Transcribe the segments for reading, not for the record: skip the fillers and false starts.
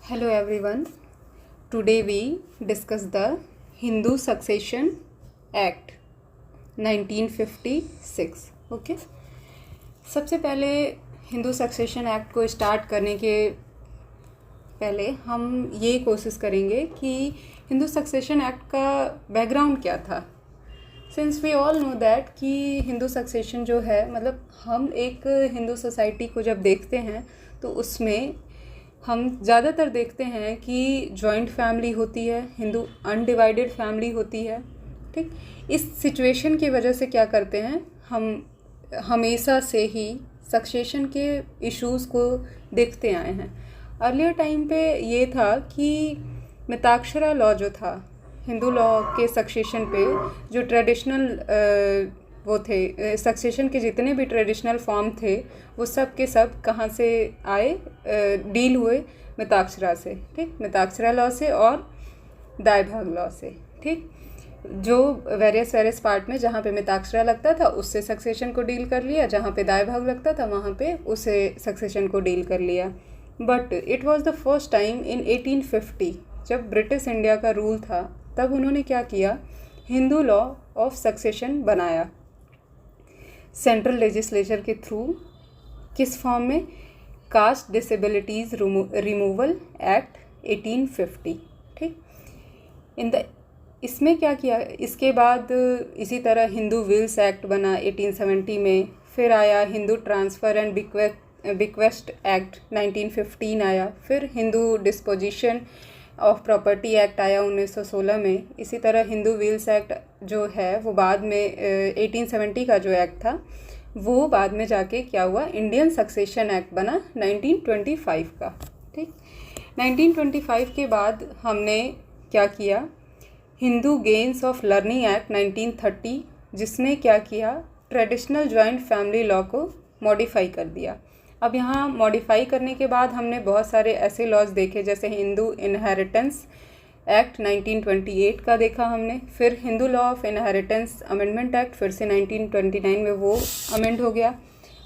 Hello everyone. Today we discuss the Hindu Succession Act 1956. Okay सबसे पहले Hindu succession act को start करने के पहले हम ये कोशिश करेंगे कि हिंदू सक्सेशन एक्ट का बैकग्राउंड क्या था। Since we all know that कि हिंदू सक्सेशन जो है मतलब हम एक हिंदू सोसाइटी को जब देखते हैं तो उसमें हम ज़्यादातर देखते हैं कि जॉइंट फैमिली होती है, हिंदू अनडिवाइडेड फैमिली होती है। ठीक, इस सिचुएशन की वजह से क्या करते हैं हम हमेशा से ही सक्सेशन के इश्यूज़ को देखते आए हैं। अर्लियर टाइम पे ये था कि मिताक्षरा लॉ जो था हिंदू लॉ के सक्सेशन पे, जो ट्रेडिशनल वो थे सक्सेशन के जितने भी ट्रेडिशनल फॉर्म थे वो सब के सब कहाँ से आए, डील हुए मिताक्षरा से। ठीक, मिताक्षरा लॉ से और दाय भाग लॉ से। ठीक, जो वेरियस पार्ट में जहाँ पे मिताक्षरा लगता था उससे सक्सेशन को डील कर लिया, जहाँ पे दाय भाग लगता था वहाँ पे उसे सक्सेशन को डील कर लिया। But it was the first time in 1850 जब ब्रिटिश इंडिया का रूल था, तब उन्होंने क्या किया, हिंदू लॉ ऑफ सक्सेशन बनाया सेंट्रल लेजिस्लेचर के थ्रू। किस फॉर्म में? Caste disabilities removal act 1850। ठीक, इसमें क्या किया, इसके बाद इसी तरह हिंदू विल्स एक्ट बना 1870 में, फिर आया Hindu transfer and bequest act 1915 आया, फिर Hindu disposition of property act आया 1916 में। इसी तरह हिंदू विल्स एक्ट जो है वो बाद में 1870 का जो एक्ट था वो बाद में जाके क्या हुआ, इंडियन सक्सेशन एक्ट बना 1925 का। ठीक, 1925 के बाद हमने क्या किया, Hindu gains of learning act 1930, जिसने क्या किया, ट्रेडिशनल जॉइंट फैमिली लॉ को मॉडिफाई कर दिया। अब यहाँ मॉडिफाई करने के बाद हमने बहुत सारे ऐसे लॉज देखे, जैसे हिंदू इनहेरिटेंस एक्ट 1928 का देखा हमने, फिर Hindu law of inheritance amendment act फिर से 1929 में वो अमेंड हो गया।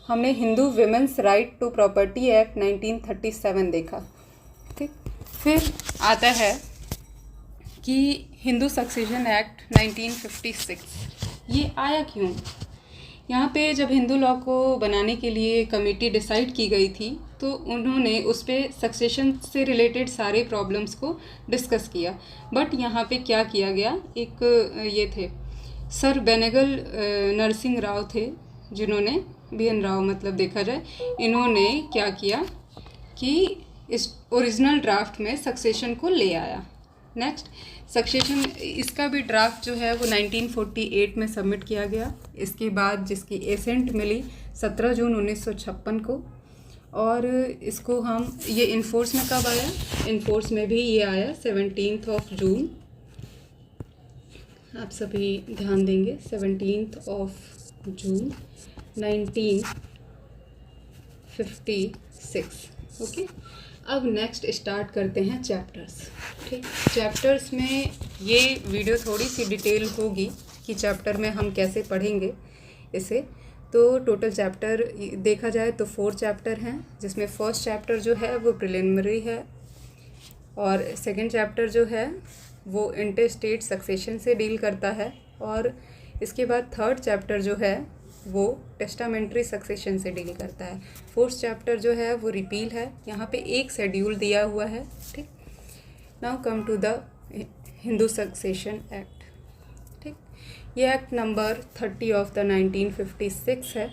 हमने Hindu women's right to property act 1937 देखा। ठीक, फिर आता है कि हिंदू सक्सेशन एक्ट 1956 ये आया क्यों। यहाँ पे जब हिंदू लॉ को बनाने के लिए कमेटी डिसाइड की गई थी तो उन्होंने उस पर सक्सेशन से रिलेटेड सारे प्रॉब्लम्स को डिस्कस किया। बट यहाँ पे क्या किया गया, एक ये थे सर बेनेगल नरसिंह राव थे, जिन्होंने BN राव मतलब देखा जाए, इन्होंने क्या किया कि इस ओरिजिनल ड्राफ्ट में सक्सेशन को ले आया। नेक्स्ट सक्सेशन, इसका भी ड्राफ्ट जो है वो 1948 में सबमिट किया गया। इसके बाद जिसकी एसेंट मिली 17 जून 1956 को, और इसको हम ये इन्फोर्स में कब आया, इन्फोर्स में भी ये आया 17 जून। आप सभी ध्यान देंगे 17 जून 1956। ओके, अब नेक्स्ट स्टार्ट करते हैं चैप्टर्स। ठीक, चैप्टर्स में ये वीडियो थोड़ी सी डिटेल होगी कि चैप्टर में हम कैसे पढ़ेंगे इसे। तो टोटल चैप्टर देखा जाए तो 4 चैप्टर हैं, जिसमें फर्स्ट चैप्टर जो है वो प्रिलिमिनरी है, और सेकंड चैप्टर जो है वो इंटरस्टेट सक्सेशन से डील करता है, और इसके बाद थर्ड चैप्टर जो है वो टेस्टामेंट्री सक्सेशन से डील करता है। फोर्थ चैप्टर जो है वो रिपील है, यहाँ पे एक शेड्यूल दिया हुआ है। ठीक, now come to the Hindu succession act. ठीक, ये एक्ट नंबर 30 ऑफ द 1956 है।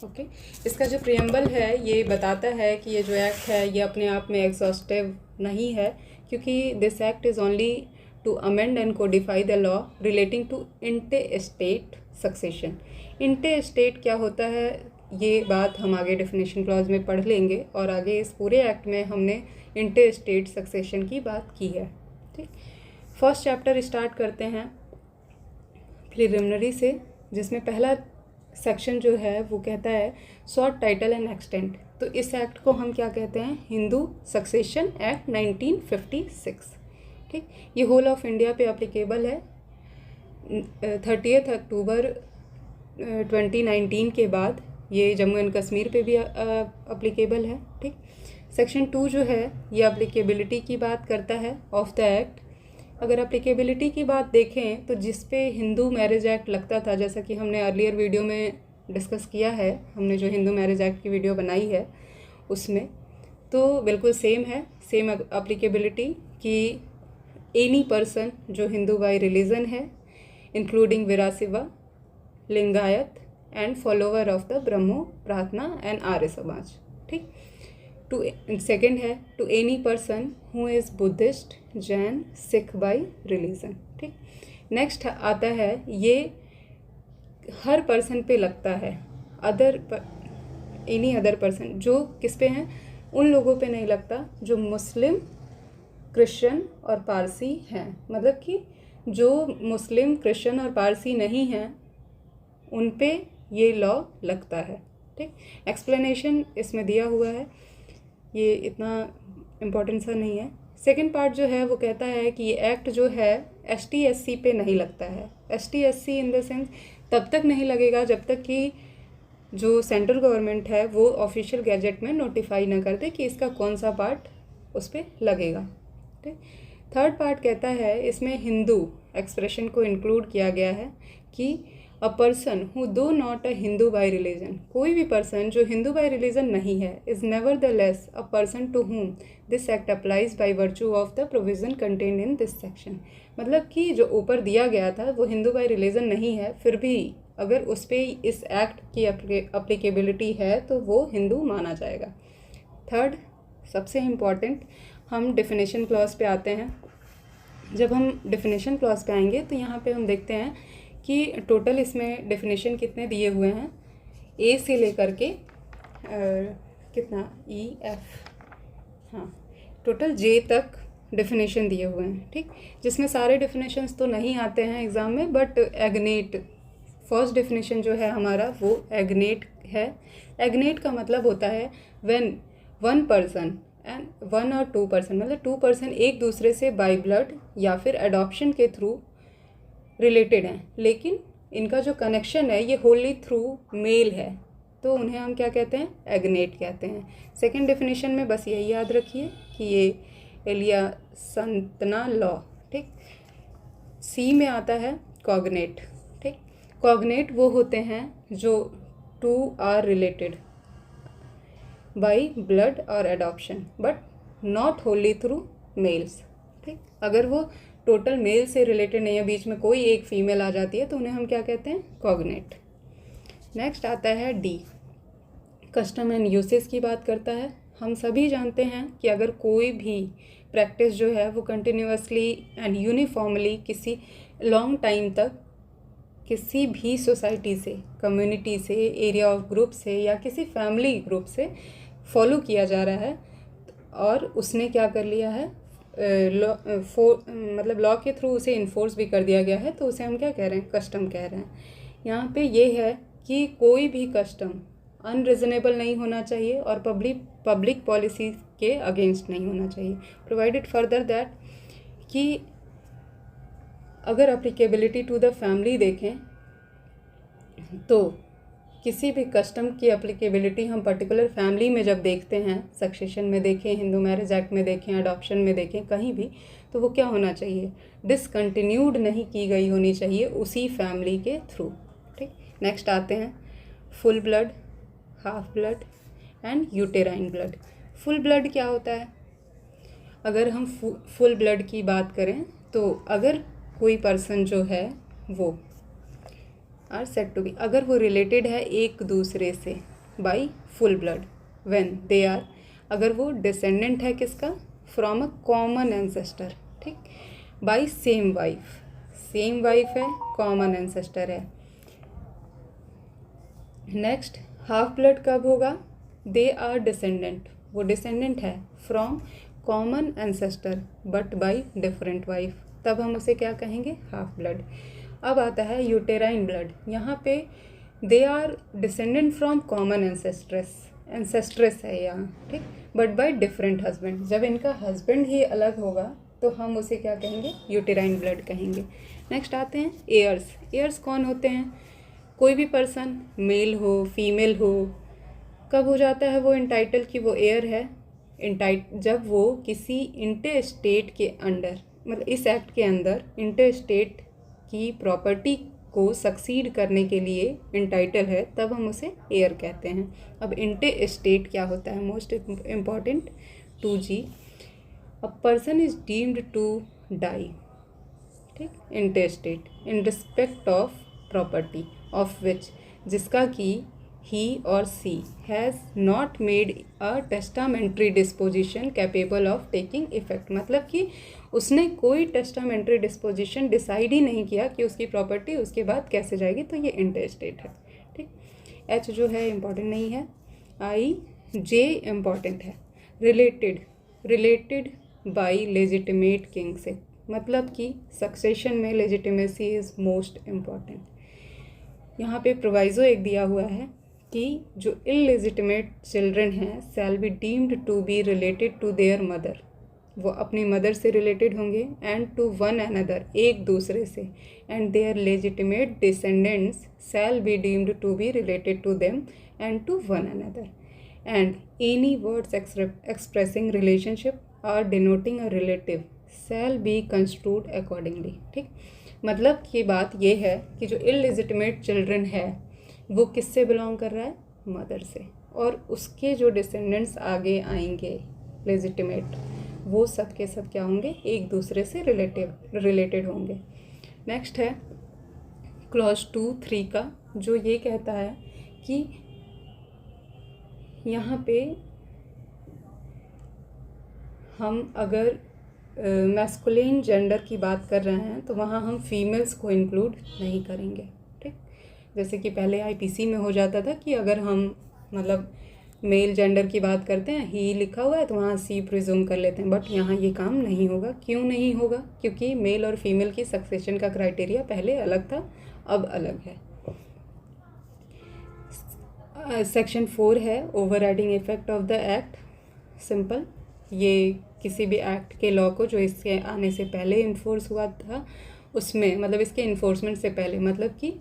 ओके, इसका जो प्रियम्बल है ये बताता है कि ये जो एक्ट है ये अपने आप में एग्जॉस्टिव नहीं है, क्योंकि this act is only to amend and codify the law relating to intestate succession. Intestate क्या होता है ये बात हम आगे डेफिनेशन क्लॉज में पढ़ लेंगे, और आगे इस पूरे एक्ट में हमने इंटेस्टेट सक्सेशन की बात की है। ठीक, फर्स्ट चैप्टर स्टार्ट करते हैं प्रिलिमिनरी से, जिसमें पहला सेक्शन जो है वो कहता है शॉर्ट टाइटल एंड एक्सटेंट। तो इस एक्ट को हम क्या कहते हैं, हिंदू सक्सेशन एक्ट 1956। ठीक, ये होल ऑफ इंडिया पे अप्लीकेबल है। 30 अक्टूबर 2019 के बाद ये जम्मू एंड कश्मीर पे भी अप्लीकेबल है। ठीक, सेक्शन 2 जो है ये अप्लीकेबिलिटी की बात करता है ऑफ द एक्ट। अगर अप्लीकेबिलिटी की बात देखें तो जिस पे हिंदू मैरिज एक्ट लगता था, जैसा कि हमने अर्लियर वीडियो में डिस्कस किया है, हमने जो हिंदू मैरिज एक्ट की वीडियो बनाई है उसमें, तो बिल्कुल सेम है, सेम अप्लीकेबिलिटी कि एनी पर्सन जो हिंदू बाय रिलीजन है including Virashaiva, Lingayat and follower of the Brahmo Prarthana and Arya Samaj. ठीक। टू सेकेंड है to any person who is Buddhist, Jain, Sikh by religion. ठीक। नेक्स्ट आता है, ये हर पर्सन पे लगता है, एनी अदर पर्सन, जो किस पे हैं, उन लोगों पे नहीं लगता जो मुस्लिम, क्रिश्चियन और पारसी हैं। मतलब कि जो मुस्लिम, क्रिश्चियन और पारसी नहीं हैं उन पे ये लॉ लगता है। ठीक। एक्सप्लेनेशन इसमें दिया हुआ है, ये इतना इम्पोर्टेंट सा नहीं है। सेकंड पार्ट जो है वो कहता है कि ये एक्ट जो है ST/SC पे नहीं लगता है। ST/SC इन द सेंस तब तक नहीं लगेगा जब तक कि जो सेंट्रल गवर्नमेंट है वो ऑफिशियल गैजेट में नोटिफाई ना कर दे कि इसका कौन सा पार्ट उस पर लगेगा। ठीक। थर्ड पार्ट कहता है, इसमें हिंदू एक्सप्रेशन को इंक्लूड किया गया है कि a person who though not a Hindu by religion, कोई भी पर्सन जो हिंदू बाय रिलीजन नहीं है, is nevertheless a person to whom this act applies by virtue of the provision contained in this section. मतलब कि जो ऊपर दिया गया था वो हिंदू बाय रिलीजन नहीं है, फिर भी अगर उस पर इस एक्ट की अप्लीकेबिलिटी है तो वो हिंदू माना जाएगा। थर्ड, सबसे इम्पॉर्टेंट, हम डेफिनेशन क्लॉज पे आते हैं। जब हम डेफिनेशन क्लॉज पे आएंगे तो यहाँ पे हम देखते हैं कि टोटल इसमें डेफिनेशन कितने दिए हुए हैं, ए से लेकर के कितना EF, हाँ, टोटल J तक डेफिनेशन दिए हुए हैं। ठीक। जिसमें सारे डेफिनेशंस तो नहीं आते हैं एग्ज़ाम में, बट एग्नेट फर्स्ट डेफिनेशन जो है हमारा वो एग्नेट है। एग्नेट का मतलब होता है when one person and one और टू पर्सन, मतलब टू पर्सन एक दूसरे से बाय ब्लड या फिर अडॉप्शन के थ्रू रिलेटेड हैं, लेकिन इनका जो कनेक्शन है ये होली थ्रू मेल है, तो उन्हें हम क्या कहते हैं, एग्नेट कहते हैं। सेकंड डेफिनेशन में बस यही याद रखिए कि ये एलिया संतना लॉ। ठीक। सी में आता है कॉग्नेट। ठीक। कॉग्नेट वो होते हैं जो two are related by blood or adoption but not wholly through males. ठीक। अगर वो टोटल मेल से रिलेटेड नहीं है, बीच में कोई एक फीमेल आ जाती है, तो उन्हें हम क्या कहते हैं, कॉग्नेट। नेक्स्ट आता है D, कस्टम एंड यूसेज की बात करता है। हम सभी जानते हैं कि अगर कोई भी प्रैक्टिस जो है वो कंटिन्यूसली एंड यूनिफॉर्मली किसी लॉन्ग टाइम तक किसी भी सोसाइटी से, कम्युनिटी से, एरिया ऑफ ग्रुप से या किसी फैमिली ग्रुप से फॉलो किया जा रहा है और उसने क्या कर लिया है, मतलब लॉ के थ्रू उसे इन्फोर्स भी कर दिया गया है, तो उसे हम क्या कह रहे हैं, कस्टम कह रहे हैं। यहाँ पे ये है कि कोई भी कस्टम अनरिजनेबल नहीं होना चाहिए और पब्लिक पॉलिसी के अगेंस्ट नहीं होना चाहिए। प्रोवाइडेड फर्दर दैट कि अगर अप्लीकेबिलिटी टू द फैमिली देखें तो किसी भी कस्टम की एप्लीकेबिलिटी हम पर्टिकुलर फैमिली में जब देखते हैं, सक्सेशन में देखें, हिंदू मैरिज एक्ट में देखें, अडॉप्शन में देखें, कहीं भी, तो वो क्या होना चाहिए, डिसकंटिन्यूड नहीं की गई होनी चाहिए उसी फैमिली के थ्रू। ठीक। नेक्स्ट आते हैं full blood, half blood and uterine blood. Full blood क्या होता है? अगर हम फुल ब्लड की बात करें तो अगर कोई पर्सन जो है वो आर सेड टू बी, अगर वो रिलेटेड है एक दूसरे से by full blood, when they are, अगर वो डिसेंडेंट है किसका, फ्रॉम अ कॉमन एंसेस्टर। ठीक। बाय सेम वाइफ है, कॉमन एंसेस्टर है। नेक्स्ट हाफ ब्लड कब होगा, दे आर डिसेंडेंट, वो डिसेंडेंट है from common ancestor but by different wife, तब हम उसे क्या कहेंगे, हाफ ब्लड। अब आता है यूटेराइन ब्लड, यहाँ पे they are descendant from common ancestress है यहाँ। ठीक। बट बाय डिफरेंट हस्बैंड, जब इनका हस्बैंड ही अलग होगा तो हम उसे क्या कहेंगे, यूटेराइन ब्लड कहेंगे। नेक्स्ट आते हैं एयर्स कौन होते हैं, कोई भी पर्सन मेल हो फीमेल हो, कब हो जाता है वो इंटाइटल कि वो एयर है, जब वो किसी इंटर स्टेट के अंडर, मतलब इस एक्ट के अंदर इंटर स्टेट की प्रॉपर्टी को सक्सीड करने के लिए इंटाइटल है, तब हम उसे हेयर कहते हैं। अब इंटर स्टेट क्या होता है, most important 2G, a person is deemed to die, ठीक, intestate in respect of property of which, जिसका कि he or she has not made a testamentary disposition capable of taking effect, मतलब कि उसने कोई टेस्टामेंट्री डिस्पोजिशन डिसाइड ही नहीं किया कि उसकी प्रॉपर्टी उसके बाद कैसे जाएगी, तो ये इंटरस्टेट है, ठीक। H जो है इम्पॉर्टेंट नहीं है, J इम्पॉर्टेंट है, रिलेटेड बाई लेजिटिमेट किंग से, मतलब कि सक्सेशन में लेजिटिमेसी इज़ मोस्ट इम्पॉर्टेंट। यहाँ पे प्रोवाइजो एक दिया हुआ है कि जो इलेजिटिमेट चिल्ड्रन हैं shall be deemed to be related to their mother, वो अपनी मदर से रिलेटेड होंगे, एंड टू वन अनदर, एक दूसरे से, and their legitimate descendants shall be deemed to be related to them and to one another, and any words expressing relationship or denoting a relative shall be construed accordingly, ठीक। मतलब की बात ये है कि जो इलेजिटिमेट चिल्ड्रन है वो किससे बिलोंग कर रहा है, मदर से, और उसके जो डिसेंडेंट्स आगे आएंगे लेजिटिमेट, वो सब के सब क्या होंगे, एक दूसरे से रिलेटेड होंगे। नेक्स्ट है क्लॉज 2(3) का, जो ये कहता है कि यहाँ पे हम अगर मैस्कुलिन जेंडर की बात कर रहे हैं तो वहाँ हम फीमेल्स को इंक्लूड नहीं करेंगे, ठीक। जैसे कि पहले IPC में हो जाता था कि अगर हम मतलब मेल जेंडर की बात करते हैं, ही लिखा हुआ है तो वहाँ सी प्रिज्यूम कर लेते हैं, बट यहाँ ये काम नहीं होगा। क्यों नहीं होगा, क्योंकि मेल और फीमेल की सक्सेशन का क्राइटेरिया पहले अलग था, अब अलग है। सेक्शन 4 है overriding effect of the act. Simple, ये किसी भी एक्ट के लॉ को जो इसके आने से पहले इन्फोर्स हुआ था उसमें, मतलब इसके इन्फोर्समेंट से पहले, मतलब कि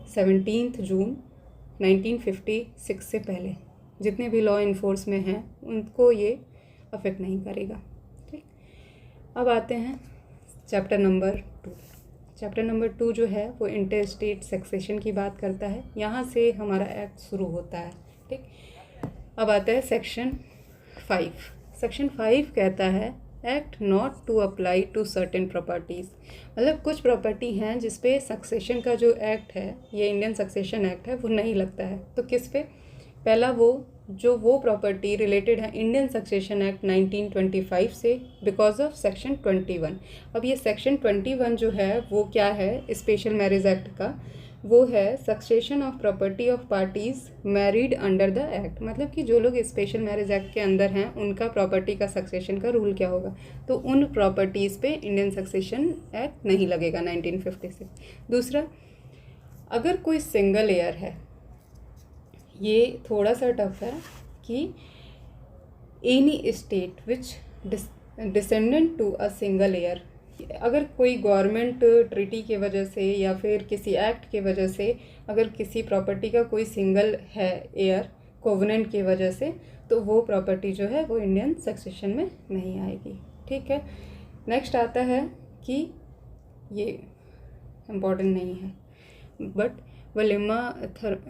17 जून 1956 से पहले जितने भी लॉ इन्फोर्स में हैं उनको ये अफेक्ट नहीं करेगा, ठीक। अब आते हैं चैप्टर नंबर 2। चैप्टर नंबर 2 जो है वो इंटर स्टेट सक्सेशन की बात करता है, यहाँ से हमारा एक्ट शुरू होता है, ठीक। अब आता है सेक्शन 5। सेक्शन 5 कहता है act not to apply to certain properties, मतलब कुछ प्रॉपर्टी हैं जिस पे सक्सेशन का जो एक्ट है, ये इंडियन सक्सेशन एक्ट है, वो नहीं लगता है। तो किस पे, पहला वो प्रॉपर्टी रिलेटेड है इंडियन सक्सेशन एक्ट 1925 से बिकॉज ऑफ सेक्शन 21। अब ये सेक्शन 21 जो है वो क्या है, स्पेशल मैरिज एक्ट का, वो है succession of property of parties married under the act, मतलब कि जो लोग स्पेशल मैरिज एक्ट के अंदर हैं उनका प्रॉपर्टी का सक्सेशन का रूल क्या होगा, तो उन प्रॉपर्टीज़ पे इंडियन सक्सेशन एक्ट नहीं लगेगा 1956। दूसरा, अगर कोई सिंगल हेयर है, ये थोड़ा सा टफ है, कि any state which descendant to a single heir, अगर कोई गवर्नमेंट ट्रीटी के वजह से या फिर किसी एक्ट के वजह से अगर किसी प्रॉपर्टी का कोई सिंगल है एयर कोवेनेंट की वजह से, तो वो प्रॉपर्टी जो है वो इंडियन सक्सेशन में नहीं आएगी, ठीक है। नेक्स्ट आता है कि ये इम्पोर्टेंट नहीं है, बट वलिमा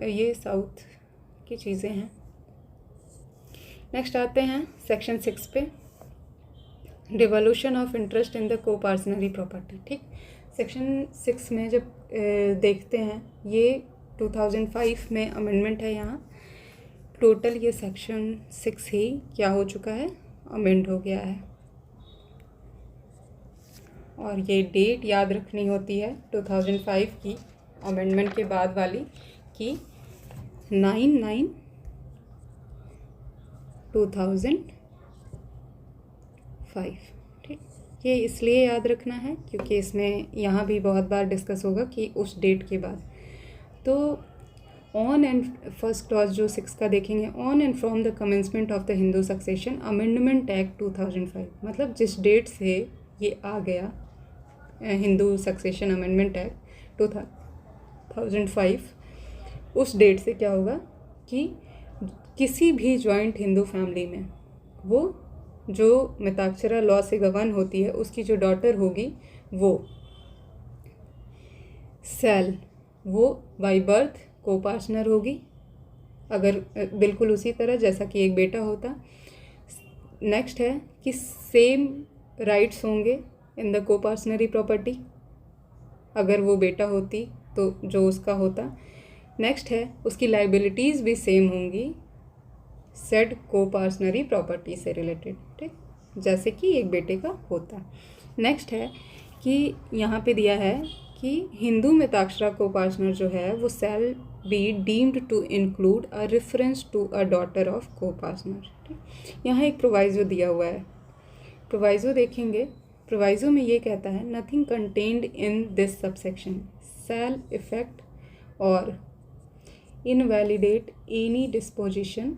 ये साउथ की चीज़ें हैं। नेक्स्ट आते हैं सेक्शन 6 पे, devolution of interest in the coparcenary property, ठीक। सेक्शन 6 में जब देखते हैं, ये 2005 में अमेंडमेंट है, यहाँ टोटल ये सेक्शन 6 ही क्या हो चुका है, अमेंड हो गया है। और ये डेट याद रखनी होती है 2005 की अमेंडमेंट के बाद वाली, कि 9/9/2005, ठीक। ये इसलिए याद रखना है क्योंकि इसमें यहाँ भी बहुत बार डिस्कस होगा कि उस डेट के बाद। तो ऑन एंड फर्स्ट क्लॉज जो 6 का देखेंगे, on and from the commencement of the Hindu succession amendment act 2005, मतलब जिस डेट से ये आ गया हिंदू सक्सेशन अमेंडमेंट एक्ट 2005, उस डेट से क्या होगा कि किसी भी जॉइंट हिंदू फैमिली में वो जो मिताक्षरा लॉ से गवर्न होती है उसकी जो डॉटर होगी वो सेल वो बाई बर्थ को पार्टनर होगी, अगर बिल्कुल उसी तरह जैसा कि एक बेटा होता। नेक्स्ट है कि सेम राइट्स होंगे in the coparcenary property, अगर वो बेटा होती तो जो उसका होता। नेक्स्ट है उसकी लाइबिलिटीज़ भी सेम होंगी सेड को पार्टनरी प्रॉपर्टी से रिलेटेड, ठीक, जैसे कि एक बेटे का होता। नेक्स्ट है कि यहाँ पे दिया है कि हिंदू मिताक्षरा को पार्टनर जो है वो shall be deemed to include a reference to a daughter of co partner, ठीक। यहाँ एक प्रोवाइजो दिया हुआ है, प्रोवाइजो देखेंगे। प्रोवाइजो में ये कहता है nothing contained in this subsection shall affect or invalidate any disposition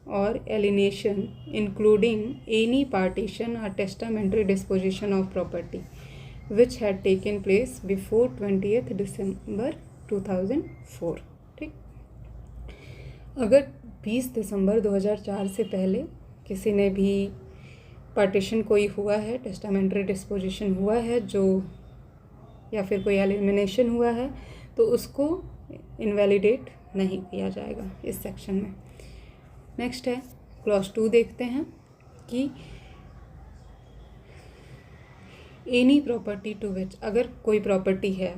or alienation including any partition or testamentary disposition of property which had taken place before 20th December 2004, ठीक। अगर 20 दिसंबर 2004 से पहले किसी ने भी पार्टीशन कोई हुआ है, टेस्टामेंट्री डिस्पोजिशन हुआ है जो, या फिर कोई एलिमिनेशन हुआ है, तो उसको इनवैलिडेट नहीं किया जाएगा इस सेक्शन में। नेक्स्ट है क्लॉज 2 देखते हैं कि एनी प्रॉपर्टी टू विच, अगर कोई प्रॉपर्टी है,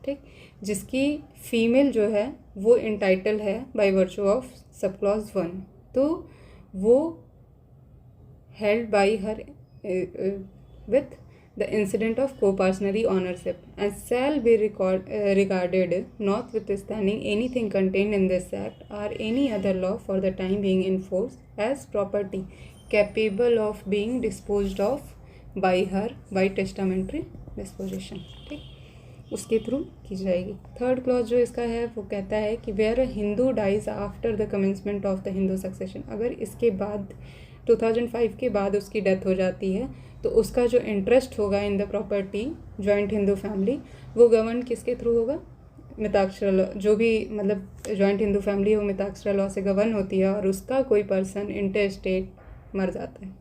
ठीक, जिसकी फीमेल जो है वो इंटाइटल है bye virtue of sub clause 1, तो वो held by her with the incident of co-partnery ownership and shall be regarded notwithstanding anything contained in this act or any other law for the time being in force as property capable of being disposed of by her by testamentary disposition, ठीक, उसके through की जाएगी। Third clause जो इसका है वो कहता है कि where a Hindu dies after the commencement of the Hindu succession, अगर इसके बाद 2005 के बाद उसकी डेथ हो जाती है तो उसका जो इंटरेस्ट होगा इन the property joint Hindu family वो गवर्न किसके थ्रू होगा, मिताक्षरा लॉ, जो भी मतलब जॉइंट हिंदू फैमिली वो मिताक्षरा लॉ से गवर्न होती है और उसका कोई पर्सन इंटरस्टेट मर जाता है।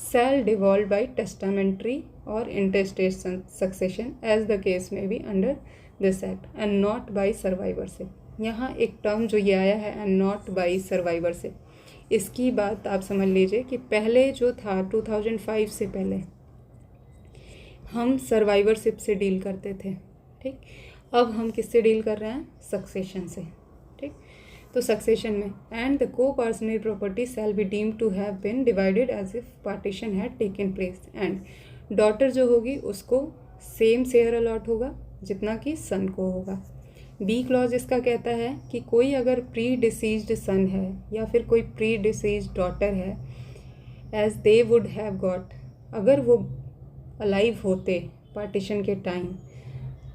Shall devolve by testamentary or intestate succession as the case may be under this act and not by survivorship. यहाँ एक टर्म जो ये आया है एंड नॉट बाय सर्वाइवरशिप, इसकी बात आप समझ लीजिए कि पहले जो था 2005 से पहले हम सर्वाइवरशिप से डील करते थे, ठीक, अब हम किससे डील कर रहे हैं, सक्सेशन से, ठीक। तो सक्सेशन में and the coparcenary property shall be deemed to have been divided as if partition had taken place and daughter जो होगी उसको सेम शेयर अलॉट होगा जितना कि सन को होगा। बी क्लॉज इसका कहता है कि कोई अगर प्री डिसीज्ड सन है या फिर कोई प्री डिसीज्ड डॉटर है as they would have got, अगर वो अलाइव होते पार्टीशन के टाइम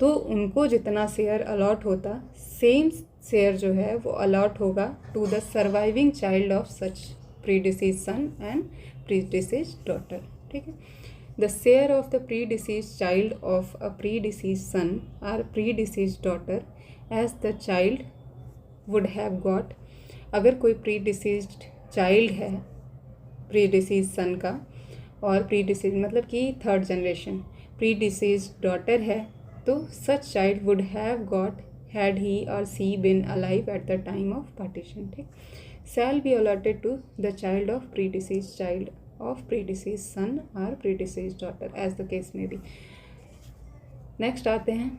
तो उनको जितना शेयर अलॉट होता सेम शेयर जो है वो अलॉट होगा to the surviving child of such predeceased son and predeceased daughter, ठीक है। The share of the predeceased child of a predeceased son or predeceased daughter as the child would have got, अगर कोई predeceased child है predeceased son का और predeceased मतलब कि third generation predeceased daughter है तो such child would have got had he or she been alive at the time of partition, ठीक। Shall be allotted to the child of predeceased child of predeceased son or predeceased daughter as the case may be. Next आते हैं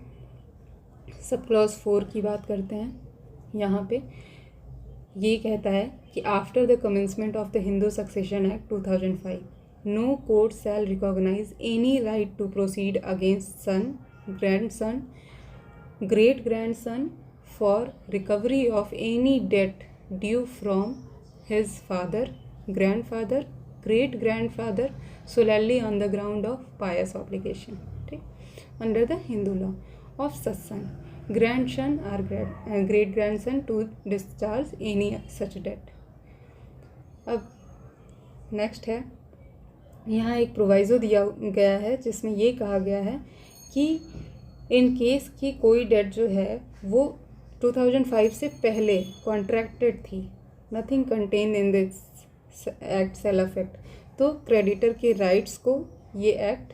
sub clause 4 की बात करते हैं। यहाँ पे ये कहता है कि after the commencement of the Hindu succession act 2005 no court shall recognise any right to proceed against son, grandson, great grandson for recovery of any debt due from his father, grandfather, great grandfather solely on the ground of pious obligation, ठीक, under the Hindu law of such son, grandson or great grandson to discharge any such debt। अब next है यहाँ एक प्रोवाइज़ो दिया गया है जिसमें ये कहा गया है कि इन केस की कोई डेट जो है वो 2005 से पहले कॉन्ट्रैक्टेड थी, nothing contain in this act shall affect, तो क्रेडिटर के राइट्स को ये एक्ट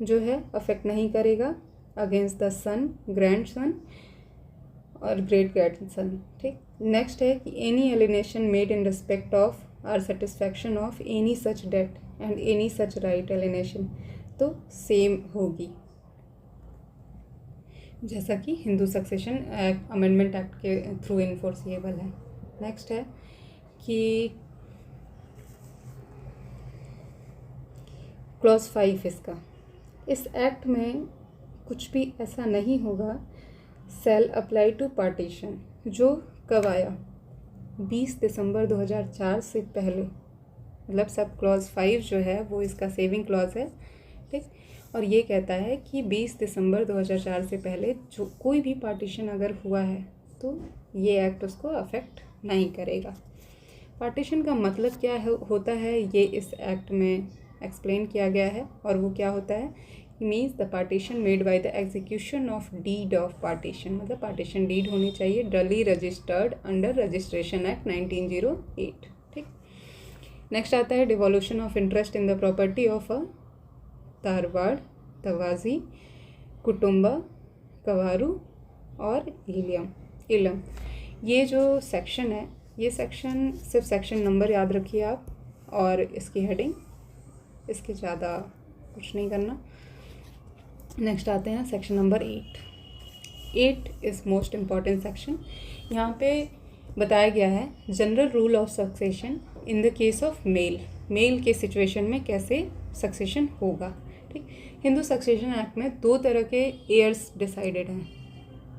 जो है अफेक्ट नहीं करेगा against the son, grandson और ग्रेट ग्रैंड सन। ठीक, नेक्स्ट है कि any alienation made in respect of or satisfaction of any such debt and any such right alienation, तो सेम होगी जैसा कि हिंदू सक्सेशन अमेंडमेंट एक्ट के थ्रू इन्फोर्सेबल है। नेक्स्ट है कि क्लॉज 5 इसका, इस एक्ट में कुछ भी ऐसा नहीं होगा सेल अप्लाई टू पार्टीशन, जो कब आया 20 दिसंबर 2004 से पहले, मतलब सब क्लॉज 5 जो है वो इसका सेविंग क्लॉज है। ठीक, और ये कहता है कि 20 दिसंबर 2004 से पहले जो कोई भी पार्टीशन अगर हुआ है तो ये एक्ट उसको अफेक्ट नहीं करेगा। पार्टीशन का मतलब क्या है होता है ये इस एक्ट में एक्सप्लेन किया गया है, और वो क्या होता है, means the partition made by the execution of deed of partition, मतलब पार्टीशन डीड होनी चाहिए डली रजिस्टर्ड अंडर रजिस्ट्रेशन एक्ट 1908। ठीक, नेक्स्ट आता है devolution of interest in the property of a tarwad, tavazhi, kutumba, kavaru or illom. ये जो सेक्शन है, ये सेक्शन सिर्फ सेक्शन नंबर याद रखिए आप, और इसकी हेडिंग, इसके ज़्यादा कुछ नहीं करना। नेक्स्ट आते हैं section number 8 is most important section. यहाँ पे बताया गया है general rule of succession in the case of male के सिचुएशन में कैसे सक्सेशन होगा। ठीक, हिंदू सक्सेशन एक्ट में 2 तरह के एयर्स डिसाइडेड हैं,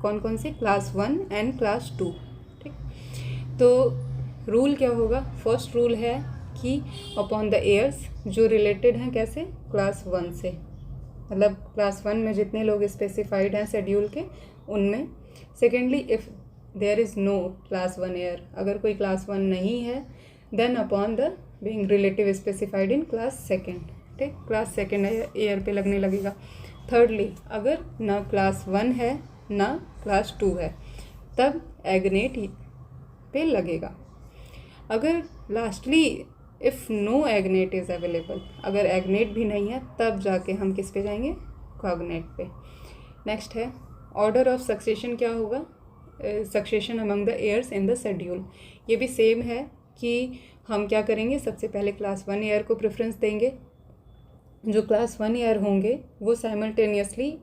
कौन कौन से, क्लास 1 एंड क्लास 2। ठीक, तो रूल क्या होगा, फर्स्ट रूल है कि अपॉन द एयर्स जो रिलेटेड हैं कैसे, क्लास 1 से, मतलब क्लास 1 में जितने लोग स्पेसिफाइड हैं शेड्यूल के उनमें। Secondly if there is no class 1 heir, अगर कोई क्लास 1 नहीं है then upon the being relative specified in class 2। ठीक, क्लास 2 एयर पे लगने लगेगा। थर्डली अगर ना क्लास 1 है ना क्लास 2 है तब एग्नेट पे लगेगा। अगर lastly if no agnate is available, अगर एग्नेट भी नहीं है तब जाके हम किस पे जाएंगे, कॉग्नेट पे। नेक्स्ट है ऑर्डर ऑफ सक्सेशन क्या होगा, succession among the heirs in the schedule. ये भी सेम है कि हम क्या करेंगे, सबसे पहले क्लास 1 एयर को प्रेफरेंस देंगे, जो क्लास 1 एयर होंगे वो साइमल्टेनियसली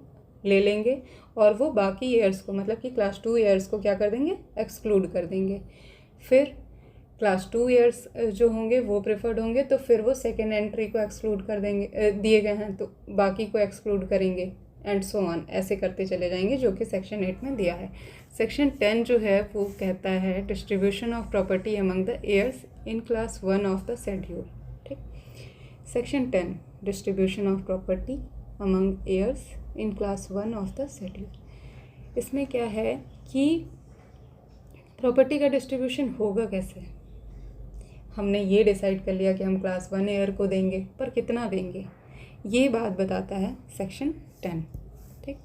ले लेंगे और वो बाकी एयर्स को, मतलब कि क्लास 2 एयर्स को क्या कर देंगे, एक्सक्लूड कर देंगे। फिर क्लास 2 ईयर्स जो होंगे वो प्रेफर्ड होंगे तो फिर वो सेकेंड एंट्री को एक्सक्लूड कर देंगे, दिए गए हैं तो बाकी को एक्सक्लूड करेंगे, एंड सो ऑन, ऐसे करते चले जाएंगे, जो कि सेक्शन 8 में दिया है। सेक्शन 10 जो है वो कहता है distribution of property among the heirs in class 1 of the schedule. ठीक, section 10 distribution of property among heirs in class 1 of the schedule. इसमें क्या है कि प्रॉपर्टी का डिस्ट्रीब्यूशन होगा कैसे, हमने ये डिसाइड कर लिया कि हम क्लास 1 एयर को देंगे, पर कितना देंगे ये बात बताता है सेक्शन 10। ठीक,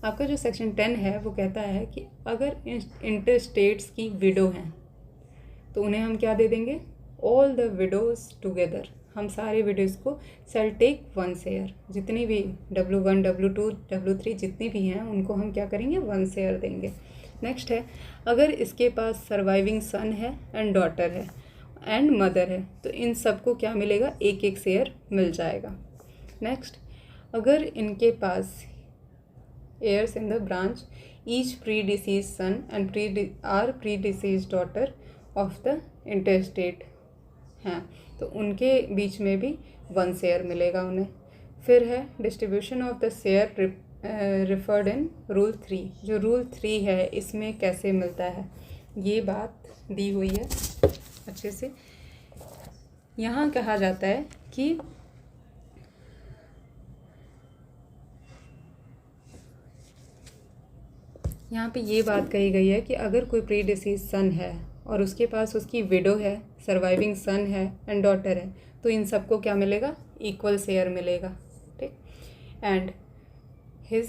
आपका जो सेक्शन 10 है वो कहता है कि अगर इंटर स्टेट्स की विडो हैं तो उन्हें हम क्या दे देंगे, ऑल द विडोज टुगेदर, हम सारे विडोज़ को सेल टेक 1 शेयर, जितनी भी W1 W2 W3 जितनी भी हैं उनको हम क्या करेंगे, 1 शेयर देंगे। नेक्स्ट है अगर इसके पास सर्वाइविंग सन है एंड डॉटर है एंड मदर है तो इन सबको क्या मिलेगा, 1-1 शेयर मिल जाएगा। नेक्स्ट, अगर इनके पास heirs in the branch each predeceased son and predeceased daughter of the intestate हैं तो उनके बीच में भी 1 शेयर मिलेगा उन्हें। फिर है distribution of the share referred in rule 3, जो रूल 3 है इसमें कैसे मिलता है ये बात दी हुई है अच्छे से। यहाँ कहा जाता है कि यहाँ पे ये बात कही गई है कि अगर कोई प्री डिसीज सन है और उसके पास उसकी विडो है, सर्वाइविंग सन है एंड डॉटर है तो इन सबको क्या मिलेगा, इक्वल शेयर मिलेगा। ठीक, and his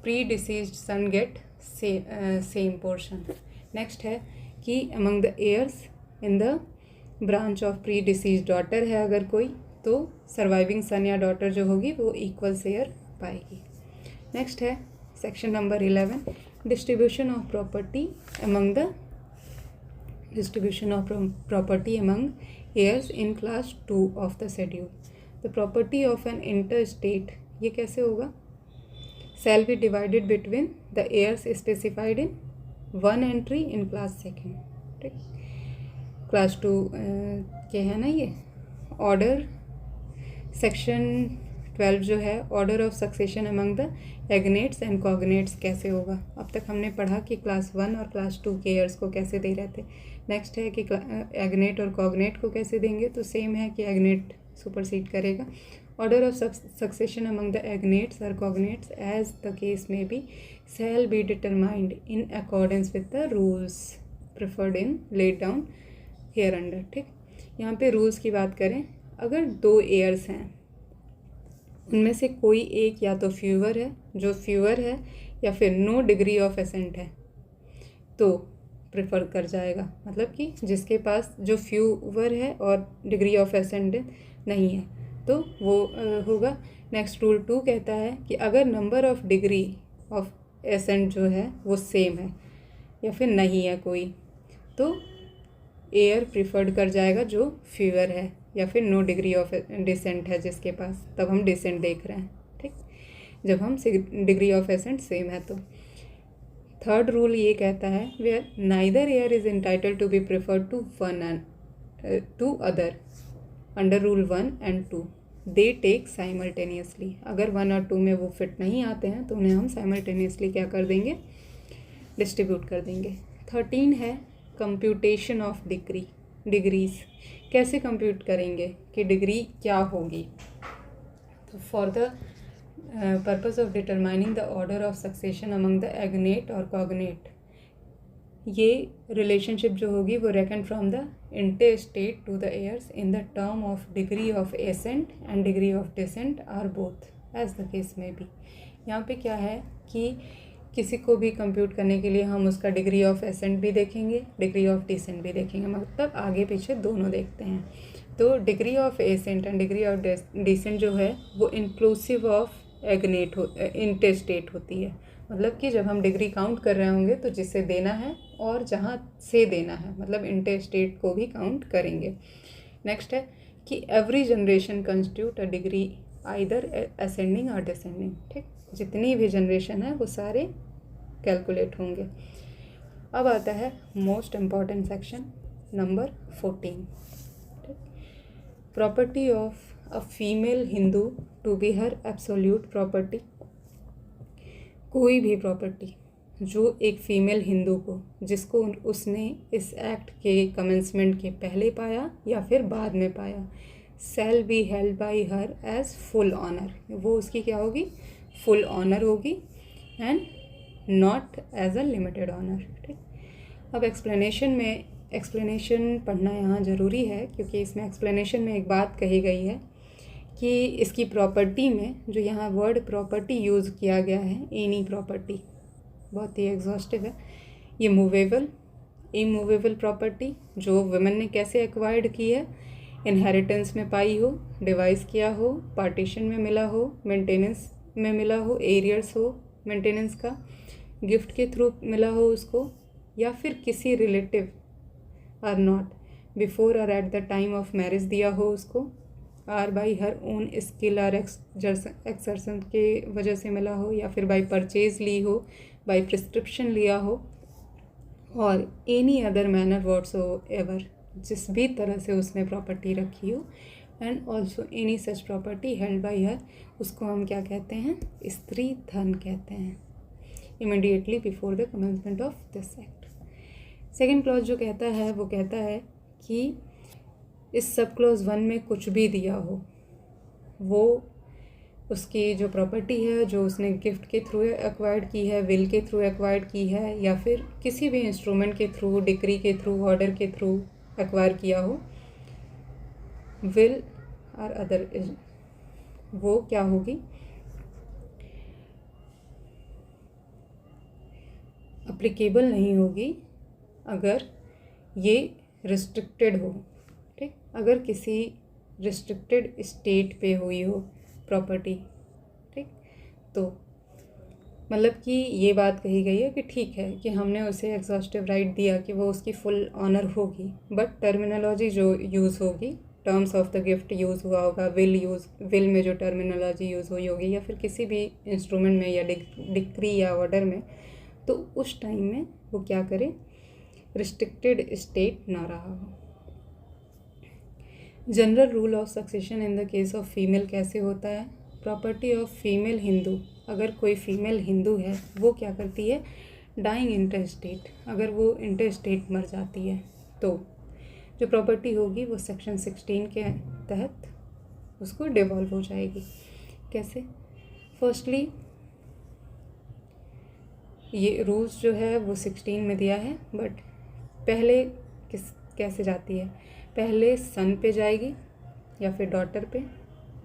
predeceased son get same portion. Next है कि among the heirs in the branch of predeceased daughter है अगर कोई, तो सर्वाइविंग सन या डॉटर जो होगी वो इक्वल शेयर पाएगी। नेक्स्ट है section number 11, distribution of property among heirs in class 2 of the schedule। the property of an interstate, ये कैसे होगा, shall be divided between the heirs specified in one entry in class 2। ठीक, class 2 के है ना ये order. Section 12 जो है order of succession among the agnates and cognates कैसे होगा। अब तक हमने पढ़ा कि क्लास 1 और क्लास 2 के एयर्स को कैसे दे रहे थे। नेक्स्ट है कि एग्नेट और कॉग्नेट को कैसे देंगे, तो सेम है कि एग्नेट सुपरसीड करेगा। Order of succession among the agnates or cognates as the case may be shall be determined in accordance with the rules preferred in laid down hereunder. ठीक, यहाँ पे रूल्स की बात करें, अगर 2 एयर्स हैं उनमें से कोई एक या तो फ्यूअर है, जो फ्यूअर है, या फिर नो डिग्री ऑफ एसेंट है तो प्रेफर कर जाएगा। मतलब कि जिसके पास जो फ्यूअर है और डिग्री ऑफ एसेंट नहीं है तो वो होगा। नेक्स्ट रूल 2 कहता है कि अगर number of degree of accent जो है वो सेम है या फिर नहीं है कोई, तो एयर प्रिफर्ड कर जाएगा जो फ्यूअर है या फिर नो डिग्री ऑफ डिसेंट है जिसके पास, तब हम डिसेंट देख रहे हैं। ठीक, जब हम डिग्री ऑफ एसेंट सेम है तो। थर्ड रूल ये कहता है where neither heir is entitled to be preferred to one and to other under rule 1 and 2 they take simultaneously. अगर 1 और 2 में वो फिट नहीं आते हैं तो उन्हें हम साइमल्टेनियसली क्या कर देंगे, डिस्ट्रीब्यूट कर देंगे। 13 है कंप्यूटेशन ऑफ डिग्रीज। कैसे कंप्यूट करेंगे कि डिग्री क्या होगी, तो for the purpose of determining the order of succession among the agnate or cognate, ये रिलेशनशिप जो होगी वो reckon from the intestate to the heirs in the term of degree of ascent and degree of descent or both as the case may be. यहाँ पे क्या है कि किसी को भी कंप्यूट करने के लिए हम उसका डिग्री ऑफ एसेंट भी देखेंगे, डिग्री ऑफ डिसेंट भी देखेंगे, मतलब आगे पीछे दोनों देखते हैं। तो degree of ascent and degree of descent जो है वो इंक्लूसिव ऑफ एग्नेट इंटेस्टेट होती है। मतलब कि जब हम डिग्री काउंट कर रहे होंगे तो जिसे देना है और जहाँ से देना है, मतलब इंटेस्टेट को भी काउंट करेंगे। नेक्स्ट है कि every generation constitute a degree either ascending और डिसेंडिंग। ठीक, जितनी भी जनरेशन है वो सारे कैलकुलेट होंगे। अब आता है मोस्ट इम्पॉर्टेंट सेक्शन नंबर 14। ठीक, property of a female Hindu to be her absolute property. कोई भी प्रॉपर्टी जो एक फीमेल हिंदू को, जिसको उसने इस एक्ट के कमेंसमेंट के पहले पाया या फिर बाद में पाया, shall be held by her as full owner. वो उसकी क्या होगी, फुल ऑनर होगी and not as a limited owner. ठीक, अब एक्सप्लेनेशन पढ़ना यहाँ ज़रूरी है क्योंकि इसमें एक्सप्लेनेशन में एक बात कही गई है कि इसकी प्रॉपर्टी में जो यहाँ वर्ड प्रॉपर्टी यूज़ किया गया है, एनी प्रॉपर्टी, बहुत ही एग्जॉस्टिव है। ये मूवेबल, इमूवेबल प्रॉपर्टी जो वुमेन ने कैसे एक्वायर्ड की है, इनहेरिटेंस में पाई हो, डिवाइस किया हो, पार्टीशन में मिला हो, मेंटेनेंस में मिला हो, एरियर्स हो मेंटेनेंस का, गिफ्ट के थ्रू मिला हो उसको, या फिर किसी रिलेटिव आर नॉट बिफोर और at the time of marriage दिया हो उसको, or by her own skill और एक्सर्सन के वजह से मिला हो, या फिर बाई परचेज ली हो, बाई प्रिस्क्रिप्शन लिया हो, और any other manner what's ever, जिस भी तरह से उसने प्रॉपर्टी रखी हो, and also any such property held by हर, उसको हम क्या कहते हैं, स्त्री धन कहते हैं, immediately before the commencement of this act. Second clause जो कहता है वो कहता है कि इस सब क्लॉज 1 में कुछ भी दिया हो, वो उसकी जो प्रॉपर्टी है, जो उसने गिफ्ट के थ्रू एक्वायर्ड की है, विल के थ्रू एक्वायर्ड की है, या फिर किसी भी इंस्ट्रूमेंट के थ्रू, डिक्री के थ्रू, ऑर्डर के थ्रू एक्वायर किया हो, विल और अदर, वो क्या होगी, अप्लीकेबल नहीं होगी अगर ये रिस्ट्रिक्टेड हो, अगर किसी रिस्ट्रिक्टेड स्टेट पे हुई हो प्रॉपर्टी, ठीक, तो मतलब कि ये बात कही गई है कि ठीक है कि हमने उसे एग्जॉस्टिव राइट दिया कि वो उसकी फुल ऑनर होगी, बट टर्मिनोलॉजी जो यूज़ होगी, terms of the gift use हुआ होगा, विल में जो टर्मिनोलॉजी यूज़ हुई होगी या फिर किसी भी इंस्ट्रूमेंट में या डिक्री या ऑर्डर में, तो उस टाइम में वो क्या करे, रिस्ट्रिक्टेड स्टेट ना रहा हो। General rule of succession in the case of female कैसे होता है? प्रॉपर्टी ऑफ फीमेल हिंदू, अगर कोई फीमेल हिंदू है वो क्या करती है, डाइंग इंटरस्टेट, अगर वो इंटरस्टेट मर जाती है तो जो प्रॉपर्टी होगी वो सेक्शन 16 के तहत उसको डिवॉल्व हो जाएगी। कैसे? फर्स्टली ये रूल्स जो है वो 16 में दिया है, बट पहले कैसे जाती है, पहले सन पे जाएगी या फिर डॉटर पे,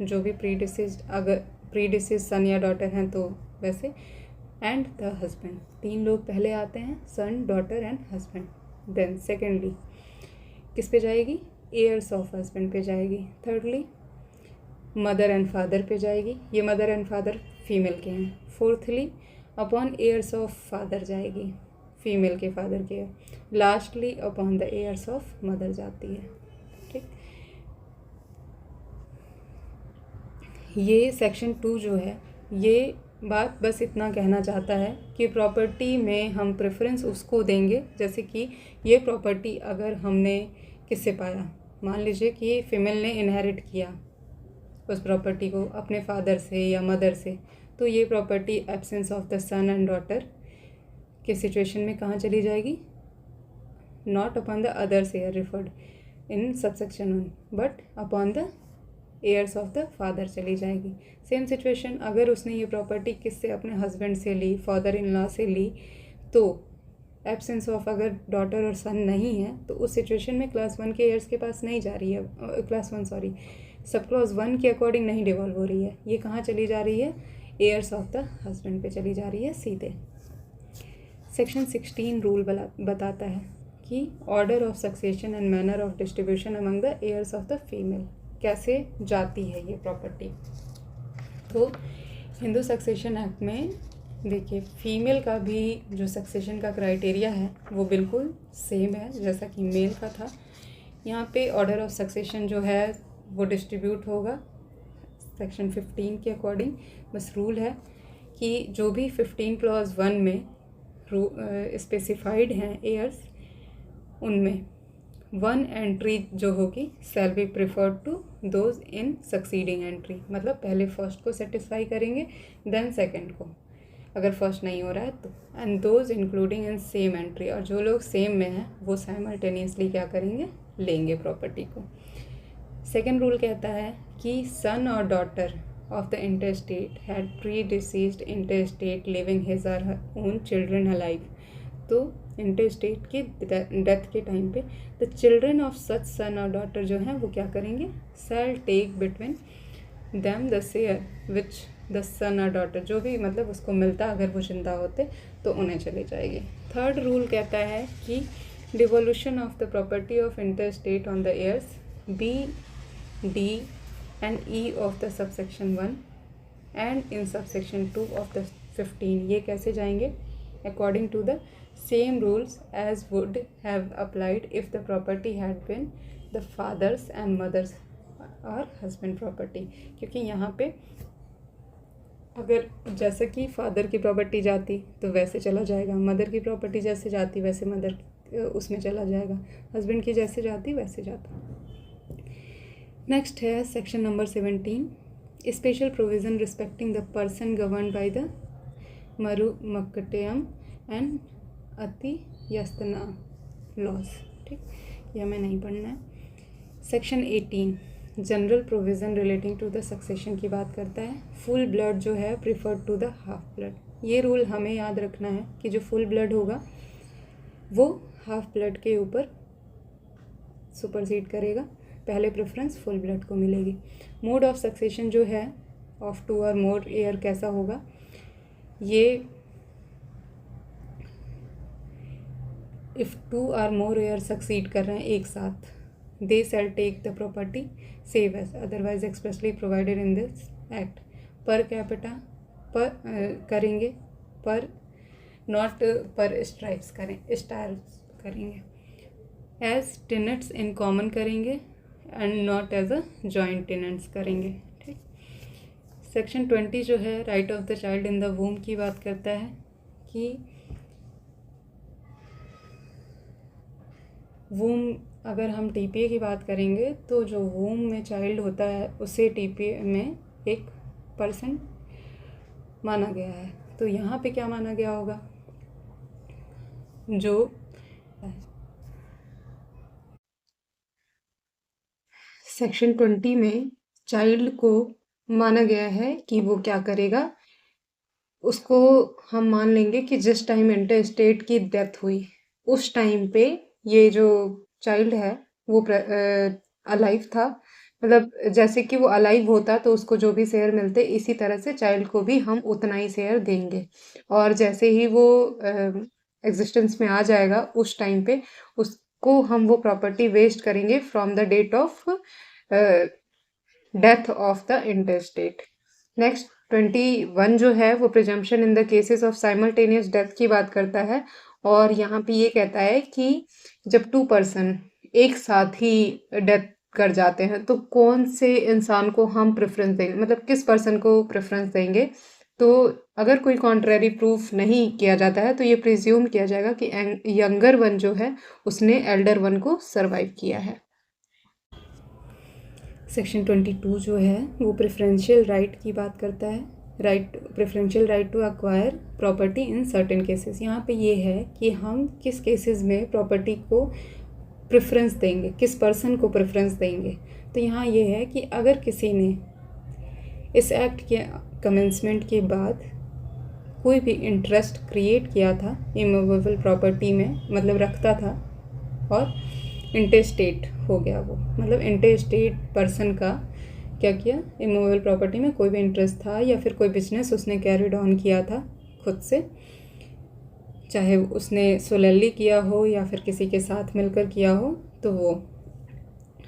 जो भी अगर प्रीडिसीज सन या डॉटर हैं तो वैसे, एंड द हस्बैंड, 3 लोग पहले आते हैं, son, daughter and husband. Then secondly किस पे जाएगी, एयर्स ऑफ हस्बैंड पे जाएगी। थर्डली मदर एंड फादर पे जाएगी, ये मदर एंड फादर फीमेल के हैं। Fourthly upon heirs of father जाएगी, फीमेल के फादर के। Lastly upon the heirs of mother जाती है। ठीक, ये सेक्शन 2 जो है ये बात बस इतना कहना चाहता है कि प्रॉपर्टी में हम प्रेफरेंस उसको देंगे, जैसे कि ये प्रॉपर्टी अगर हमने किससे पाया, मान लीजिए कि फीमेल ने इनहेरिट किया उस प्रॉपर्टी को अपने फादर से या मदर से, तो ये property absence of the son and daughter के सिचुएशन में कहाँ चली जाएगी, not upon the others heir referred in subsection 1 but upon the heirs of the father चली जाएगी। सेम सिचुएशन अगर उसने ये प्रॉपर्टी किससे, अपने हस्बैंड से ली, फादर इन लॉ से ली, तो एब्सेंस ऑफ अगर डॉटर और सन नहीं है तो उस सिचुएशन में क्लास 1 के एयर्स के पास नहीं जा रही है, सब क्लॉज 1 के अकॉर्डिंग नहीं डिवॉल्व हो रही है, ये कहाँ चली जा रही है, एयर्स ऑफ द हस्बैंड पे चली जा रही है सीधे। सेक्शन 16 रूल बताता है कि order of succession and manner of distribution among the heirs of the female, कैसे जाती है ये प्रॉपर्टी। तो हिंदू सक्सेशन एक्ट में देखिए फीमेल का भी जो सक्सेशन का क्राइटेरिया है वो बिल्कुल सेम है जैसा कि मेल का था। यहाँ पे ऑर्डर ऑफ सक्सेशन जो है वो डिस्ट्रीब्यूट होगा सेक्शन 15 के अकॉर्डिंग। बस रूल है कि जो भी 15 क्लॉज 1 में स्पेसिफाइड हैं एयर्स, उनमें 1 एंट्री जो होगी shall be preferred to those in succeeding entry, मतलब पहले फर्स्ट को सेटिस्फाई करेंगे देन सेकंड को, अगर फर्स्ट नहीं हो रहा है तो, and those including in same entry, और जो लोग सेम में हैं वो साइमल्टेनियसली क्या करेंगे, लेंगे प्रॉपर्टी को। सेकेंड रूल कहता है कि son or daughter of the intestate had predeceased intestate living his or her own children alive, तो इंटरस्टेट की डेथ के टाइम पे the children of such son or daughter जो हैं वो क्या करेंगे, shall take between them the share which the son or daughter, जो भी मतलब उसको मिलता अगर वो जिंदा होते तो उन्हें चली जाएगी। थर्ड रूल कहता है कि devolution of the property of intestate on the heirs B, D and E of the subsection 1 and in subsection 2 of the 15, ये कैसे जाएंगे, according to the same rules as would have applied if the property had been the father's and mother's or husband property, क्योंकि यहाँ पे अगर जैसे कि father की प्रॉपर्टी जाती तो वैसे चला जाएगा, मदर की प्रॉपर्टी जैसे जाती वैसे मदर उसमें चला जाएगा, हस्बैंड की जैसे जाती वैसे जाता। नेक्स्ट है section number 17, special provision respecting the person governed by the marumakkattayam and aliyasantana laws. ठीक, यह हमें नहीं पढ़ना है। Section 18 general provision relating to the succession की बात करता है। फुल ब्लड जो है preferred to the half blood, ये रूल हमें याद रखना है कि जो फुल ब्लड होगा वो हाफ ब्लड के ऊपर सुपरसीड करेगा, पहले प्रेफरेंस फुल ब्लड को मिलेगी। मोड ऑफ सक्सेशन जो है ऑफ 2 और मोर एयर कैसा होगा, ये इफ़ 2 और मोर एयर सक्सीड कर रहे हैं एक साथ they shall take the property save as otherwise expressly provided in this act. Per capita पर करेंगे, पर नॉट पर स्ट्राइप्स करेंगे। एज टेनेंट्स इन कॉमन करेंगे and not as a joint tenants करेंगे। ठीक। सेक्शन 20 जो है right of the child in the womb की बात करता है कि वूम, अगर हम टीपीए की बात करेंगे तो जो वूम में चाइल्ड होता है उसे टीपीए में एक पर्सन माना गया है। तो यहाँ पे क्या माना गया होगा, जो सेक्शन 20 में चाइल्ड को माना गया है कि वो क्या करेगा, उसको हम मान लेंगे कि जिस टाइम इंटर स्टेट की डेथ हुई उस टाइम पे ये जो चाइल्ड है वो अलाइव था। मतलब जैसे कि वो अलाइव होता तो उसको जो भी शेयर मिलते, इसी तरह से चाइल्ड को भी हम उतना ही शेयर देंगे। और जैसे ही वो एग्जिस्टेंस में आ जाएगा उस टाइम पे उसको हम वो प्रॉपर्टी वेस्ट करेंगे from the date of death of the intestate. Next 21 जो है वो presumption in the cases of simultaneous death की बात करता है। और यहाँ पे ये कहता है कि जब 2 पर्सन एक साथ ही डेथ कर जाते हैं तो कौन से इंसान को हम प्रेफरेंस देंगे, मतलब किस पर्सन को प्रेफरेंस देंगे। तो अगर कोई कॉन्ट्रेरी प्रूफ नहीं किया जाता है तो ये प्रिज्यूम किया जाएगा कि यंगर वन जो है उसने एल्डर वन को सर्वाइव किया है। सेक्शन 22 जो है वो प्रेफरेंशियल राइट की बात करता है। Preferential right to acquire property in certain cases. यहाँ पे ये है कि हम किस केसेस में प्रॉपर्टी को प्रेफरेंस देंगे, किस पर्सन को प्रेफरेंस देंगे। तो यहाँ ये है कि अगर किसी ने इस एक्ट के कमेंसमेंट के बाद कोई भी इंटरेस्ट क्रिएट किया था इमूवेबल प्रॉपर्टी में, मतलब रखता था, और इंटेस्टेट हो गया वो, मतलब इंटेस्टेट पर्सन का क्या किया, इमूवेबल प्रॉपर्टी में कोई भी इंटरेस्ट था या फिर कोई बिजनेस उसने कैरिड ऑन किया था खुद से, चाहे उसने सोलली किया हो या फिर किसी के साथ मिलकर किया हो, तो वो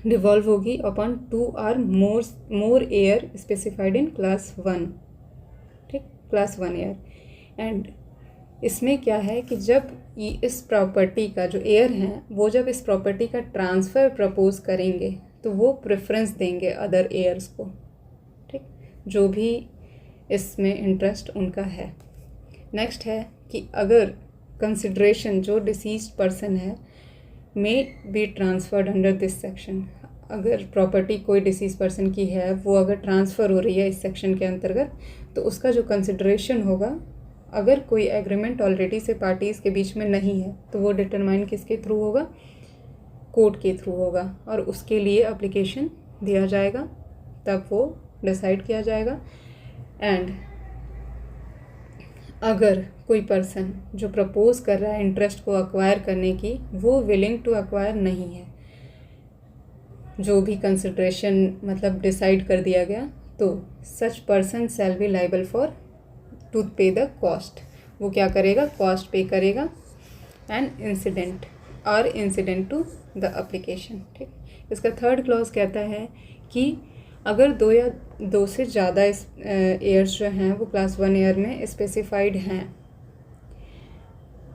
डिवॉल्व होगी अपॉन 2 और मोर एयर स्पेसिफाइड इन क्लास 1। ठीक, क्लास 1 एयर। एंड इसमें क्या है कि जब इस प्रॉपर्टी का जो एयर हैं वो जब इस प्रॉपर्टी का ट्रांसफ़र प्रपोज करेंगे तो वो प्रेफरेंस देंगे अदर एयर्स को। ठीक, जो भी इसमें इंटरेस्ट उनका है। नेक्स्ट है कि अगर कंसिडरेशन जो डिसीज्ड पर्सन है में be transferred under this section, अगर प्रॉपर्टी कोई डिसीज पर्सन की है वो अगर ट्रांसफ़र हो रही है इस सेक्शन के अंतर्गत, तो उसका जो कंसिडरेशन होगा, अगर कोई एग्रीमेंट ऑलरेडी से पार्टीज़ के बीच में नहीं है तो वो डिटरमाइन किसके थ्रू होगा, कोर्ट के थ्रू होगा, और उसके लिए एप्लीकेशन दिया जाएगा, तब वो डिसाइड किया जाएगा। एंड अगर कोई पर्सन जो प्रपोज कर रहा है इंटरेस्ट को अक्वायर करने की, वो विलिंग टू अक्वायर नहीं है, जो भी कंसिडरेशन मतलब डिसाइड कर दिया गया, तो such person shall be liable for to pay the cost. वो क्या करेगा, कॉस्ट पे करेगा and incident to the application. ठीक, इसका 3rd क्लॉज कहता है कि अगर 2 या 2 से ज़्यादा एयर्स जो हैं वो क्लास 1 एयर में स्पेसिफाइड हैं,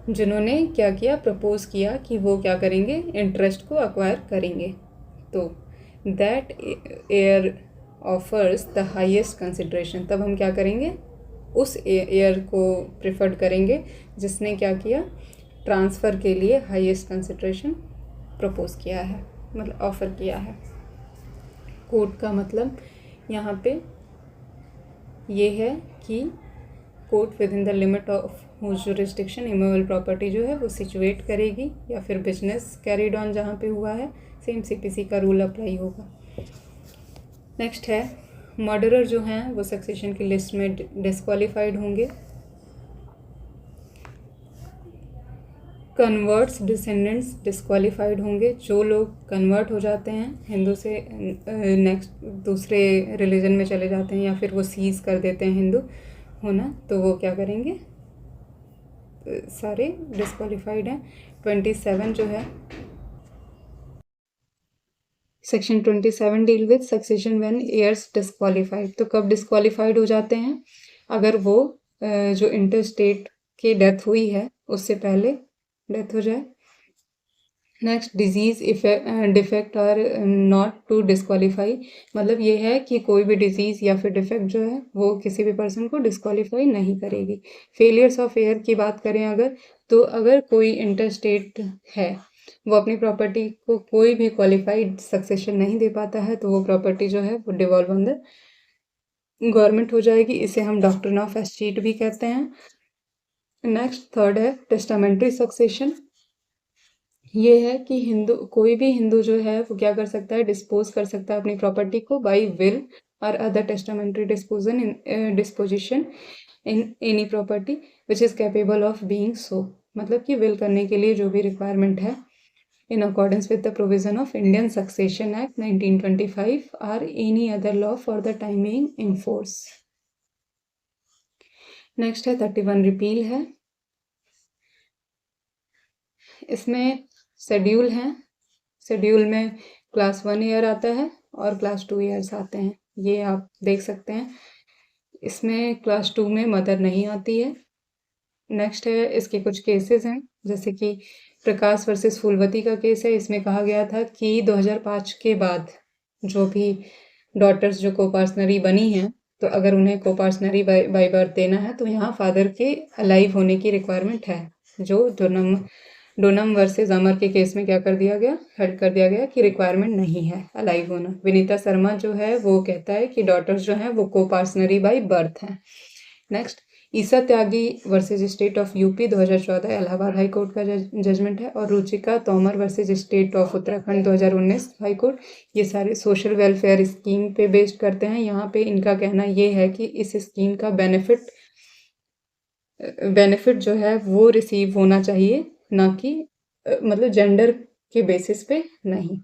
जिन्होंने क्या किया, प्रपोज किया कि वो क्या करेंगे, इंटरेस्ट को अक्वायर करेंगे, तो that air offers the highest consideration. तब हम क्या करेंगे, उस एयर को प्रेफर्ड करेंगे जिसने क्या किया, ट्रांसफ़र के लिए हाईएस्ट कंसिडरेशन प्रपोज किया है, मतलब ऑफ़र किया है। कोर्ट का मतलब यहाँ पे ये है कि court within the limit of whose jurisdiction immovable property जो है वो सिचुएट करेगी, या फिर बिजनेस कैरिड ऑन जहाँ पे हुआ है सेम सीपीसी का रूल अप्लाई होगा। नेक्स्ट है मर्डरर जो हैं वो सक्सेशन की लिस्ट में डिस्क्वालीफाइड होंगे। कन्वर्ट्स डिसेंडेंट्स डिस्क्वालीफाइड होंगे। जो लोग कन्वर्ट हो जाते हैं हिंदू से नेक्स्ट दूसरे रिलीजन में चले जाते हैं या फिर वो सीज कर देते हैं हिंदू होना, तो वो क्या करेंगे, सारे डिस्क्वालीफाइड हैं। 27 जो है section 27 deal with succession when heirs disqualified. तो कब डिस्क्वालीफाइड हो जाते हैं? अगर वो जो इंटरस्टेट की डेथ हुई है उससे पहले डेथ हो जाए। नेक्स्ट, डिजीज डिफेक्ट और नॉट टू डिस्क्वालीफाई, मतलब ये है कि कोई भी डिजीज़ या फिर डिफेक्ट जो है वो किसी भी पर्सन को डिस्क्वालीफाई नहीं करेगी। फेलियर्स ऑफ हेयर की बात करें अगर, तो अगर कोई इंटरस्टेट है, वो अपनी प्रॉपर्टी को कोई भी क्वालिफाइड सक्सेशन नहीं दे पाता है, तो वो प्रॉपर्टी जो है वो डिवॉल्व ऑन द गवर्नमेंट हो जाएगी। इसे हम डॉक्ट्रिन ऑफ एस्टेट भी कहते हैं। नेक्स्ट, थर्ड है टेस्टामेंट्री सक्सेशन। ये है कि कोई भी हिंदू जो है वो क्या कर सकता है, डिस्पोज कर सकता है अपनी प्रॉपर्टी को बाय विल और other testamentary disposition in any property which is capable of being so. मतलब कि विल करने के लिए जो भी रिक्वायरमेंट है in accordance with the provision of Indian Succession Act 1925 or any other law for the time being in force. Next है 31 repeal है। इसमें शेड्यूल हैं। शेड्यूल में क्लास 1 ईयर आता है और क्लास 2 ईयर्स आते हैं, ये आप देख सकते हैं। इसमें क्लास 2 में मदर नहीं आती है। नेक्स्ट है, इसके कुछ केसेस हैं, जैसे कि प्रकाश वर्सेस फूलवती का केस है। इसमें कहा गया था कि 2005 के बाद जो भी डॉटर्स जो कोपार्सनरी बनी हैं, तो अगर उन्हें कोपार्सनरी बाय बर्थ देना है तो यहाँ फादर के अलाइव होने की रिक्वायरमेंट है। जो डोनम वर्सेस अमर के केस में क्या कर दिया गया, हेल्ड कर दिया गया कि रिक्वायरमेंट नहीं है अलाइव होना। विनीता शर्मा जो है वो कहता है कि डॉटर्स जो हैं वो कोपार्सनरी बाय बर्थ हैं। Next, Isa Tyagi versus state of UP 2014 Allahabad high court का जजमेंट है। और Ruchika Tomar versus state of Uttarakhand 2019 high court. ये सारे सोशल वेलफेयर स्कीम पे बेस्ड करते हैं। यहाँ पे इनका कहना ये है कि इस स्कीम का बेनिफिट जो है वो रिसीव होना चाहिए, ना कि मतलब जेंडर के बेसिस पे नहीं,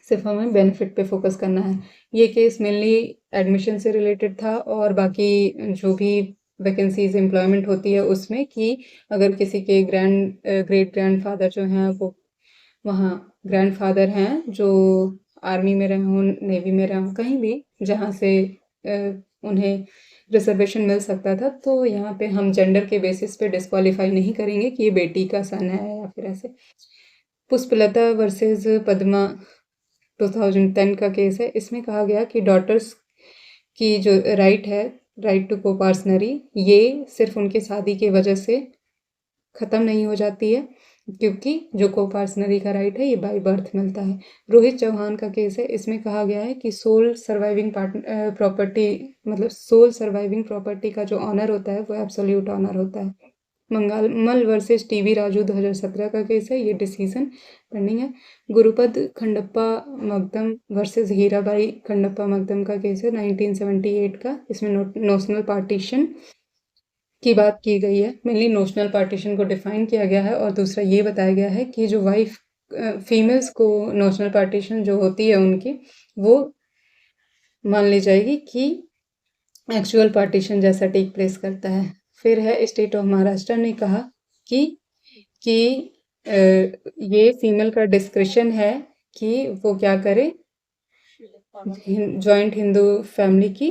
सिर्फ हमें बेनिफिट पे फोकस करना है। ये केस मेनली एडमिशन से रिलेटेड था और बाकी जो भी वैकेंसीज एम्प्लॉयमेंट होती है उसमें कि अगर किसी के ग्रेट ग्रैंड फादर जो हैं वो वहाँ ग्रैंड फादर हैं जो आर्मी में रहे हों, नेवी में रहे हों, कहीं भी जहाँ से उन्हें रिजर्वेशन मिल सकता था, तो यहाँ पे हम जेंडर के बेसिस पे डिस्क्वालीफाई नहीं करेंगे कि ये बेटी का सन है या फिर ऐसे। पुष्पलता वर्सेस पद्मा 2010 का केस है। इसमें कहा गया कि डॉटर्स की जो राइट टू कोपार्सनरी, ये सिर्फ उनके शादी की वजह से ख़त्म नहीं हो जाती है, क्योंकि जो कोपार्सनरी का राइट है ये बाय बर्थ मिलता है। रोहित चौहान का केस है। इसमें कहा गया है कि सोल सर्वाइविंग प्रॉपर्टी का जो ऑनर होता है वो एब्सोल्यूट ऑनर होता है। मंगालमल वर्सेस टीवी राजू 2017 का केस है, ये डिसीजन पेंडिंग है। गुरुपद खंडप्पा मकदम वर्सेस हीराबाई खंडप्पा मकदम का केस है 1978 का। इसमें नोशनल पार्टीशन की बात की गई है। मेनली नोशनल पार्टीशन को डिफाइन किया गया है और दूसरा ये बताया गया है कि जो फीमेल्स को नोशनल पार्टीशन जो होती है उनकी, वो मान ली जाएगी कि एक्चुअल पार्टीशन जैसा टेक प्लेस करता है। फिर है, स्टेट ऑफ महाराष्ट्र ने कहा कि ये फीमेल का डिस्क्रिशन है कि वो क्या करे, जॉइंट हिंदू फैमिली की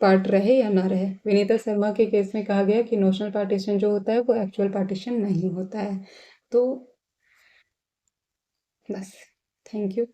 पार्ट रहे या ना रहे। विनीता शर्मा के केस में कहा गया कि नोशनल पार्टीशन जो होता है वो एक्चुअल पार्टीशन नहीं होता है। तो बस, थैंक यू।